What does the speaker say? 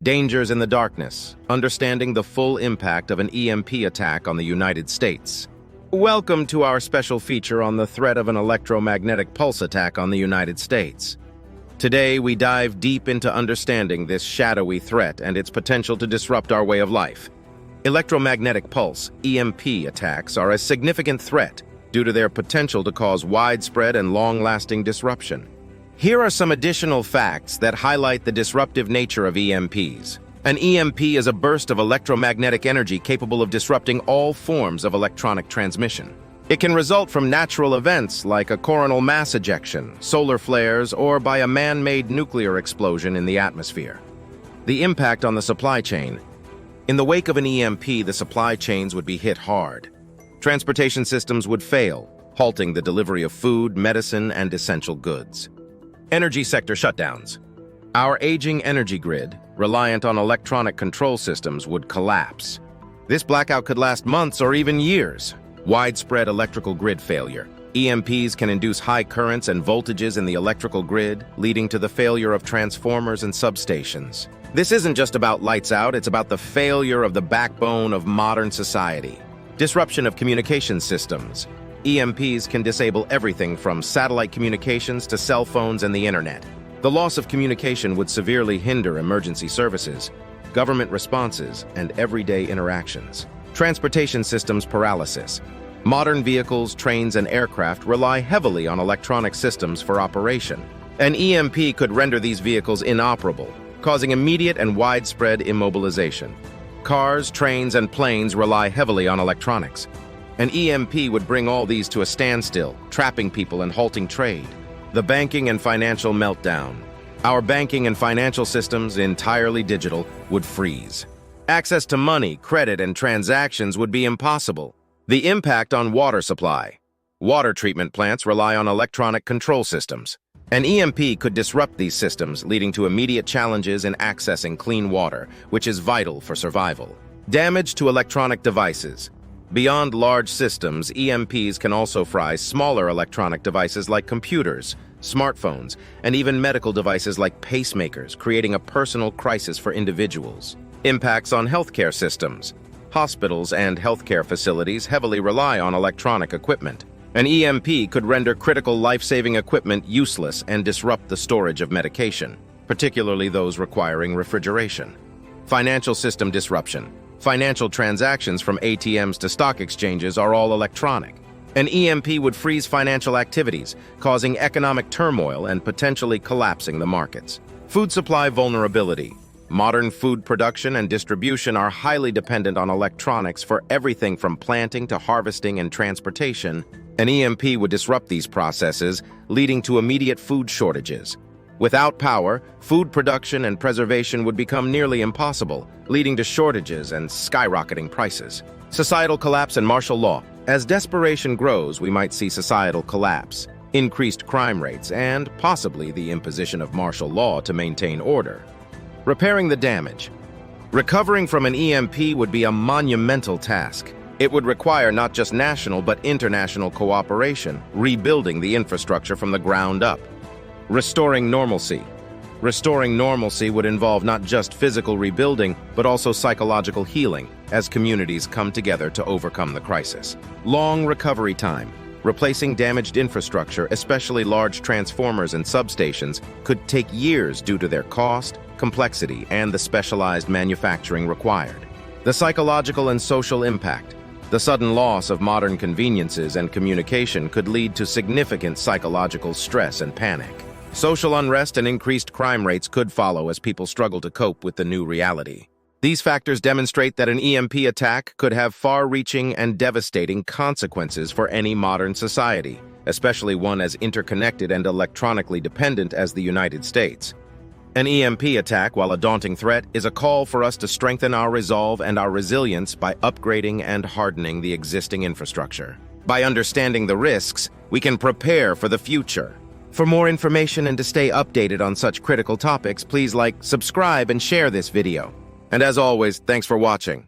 Dangers in the darkness, understanding the full impact of an EMP attack on the United States. Welcome to our special feature on the threat of an electromagnetic pulse attack on the United States. Today, we dive deep into understanding this shadowy threat and its potential to disrupt our way of life. Electromagnetic pulse, EMP, attacks are a significant threat due to their potential to cause widespread and long-lasting disruption. Here are some additional facts that highlight the disruptive nature of EMPs. An EMP is a burst of electromagnetic energy capable of disrupting all forms of electronic transmission. It can result from natural events like a coronal mass ejection, solar flares, or by a man-made nuclear explosion in the atmosphere. The impact on the supply chain. In the wake of an EMP, the supply chains would be hit hard. Transportation systems would fail, halting the delivery of food, medicine, and essential goods. Energy sector shutdowns. Our aging energy grid, reliant on electronic control systems, would collapse. This blackout could last months or even years. Widespread electrical grid failure. EMPs can induce high currents and voltages in the electrical grid, leading to the failure of transformers and substations. This isn't just about lights out, it's about the failure of the backbone of modern society. Disruption of communication systems. EMPs can disable everything from satellite communications to cell phones and the internet. The loss of communication would severely hinder emergency services, government responses, and everyday interactions. Transportation systems paralysis. Modern vehicles, trains, and aircraft rely heavily on electronic systems for operation. An EMP could render these vehicles inoperable, causing immediate and widespread immobilization. Cars, trains, and planes rely heavily on electronics. An EMP would bring all these to a standstill, trapping people and halting trade. The banking and financial meltdown. Our banking and financial systems, entirely digital, would freeze. Access to money, credit, and transactions would be impossible. The impact on water supply. Water treatment plants rely on electronic control systems. An EMP could disrupt these systems, leading to immediate challenges in accessing clean water, which is vital for survival. Damage to electronic devices. Beyond large systems, EMPs can also fry smaller electronic devices like computers, smartphones, and even medical devices like pacemakers, creating a personal crisis for individuals. Impacts on healthcare systems. Hospitals and healthcare facilities heavily rely on electronic equipment. An EMP could render critical life-saving equipment useless and disrupt the storage of medication, particularly those requiring refrigeration. Financial system disruption. Financial transactions from ATMs to stock exchanges are all electronic. An EMP would freeze financial activities, causing economic turmoil and potentially collapsing the markets. Food supply vulnerability. Modern food production and distribution are highly dependent on electronics for everything from planting to harvesting and transportation. An EMP would disrupt these processes, leading to immediate food shortages. Without power, food production and preservation would become nearly impossible, leading to shortages and skyrocketing prices. Societal collapse and martial law. As desperation grows, we might see societal collapse, increased crime rates, and possibly the imposition of martial law to maintain order. Repairing the damage. Recovering from an EMP would be a monumental task. It would require not just national but international cooperation, rebuilding the infrastructure from the ground up. Restoring normalcy. Restoring normalcy would involve not just physical rebuilding, but also psychological healing as communities come together to overcome the crisis. Long recovery time. Replacing damaged infrastructure, especially large transformers and substations, could take years due to their cost, complexity, and the specialized manufacturing required. The psychological and social impact. The sudden loss of modern conveniences and communication could lead to significant psychological stress and panic. Social unrest and increased crime rates could follow as people struggle to cope with the new reality. These factors demonstrate that an EMP attack could have far-reaching and devastating consequences for any modern society, especially one as interconnected and electronically dependent as the United States. An EMP attack, while a daunting threat, is a call for us to strengthen our resolve and our resilience by upgrading and hardening the existing infrastructure. By understanding the risks, we can prepare for the future. For more information and to stay updated on such critical topics, please like, subscribe, and share this video. And as always, thanks for watching.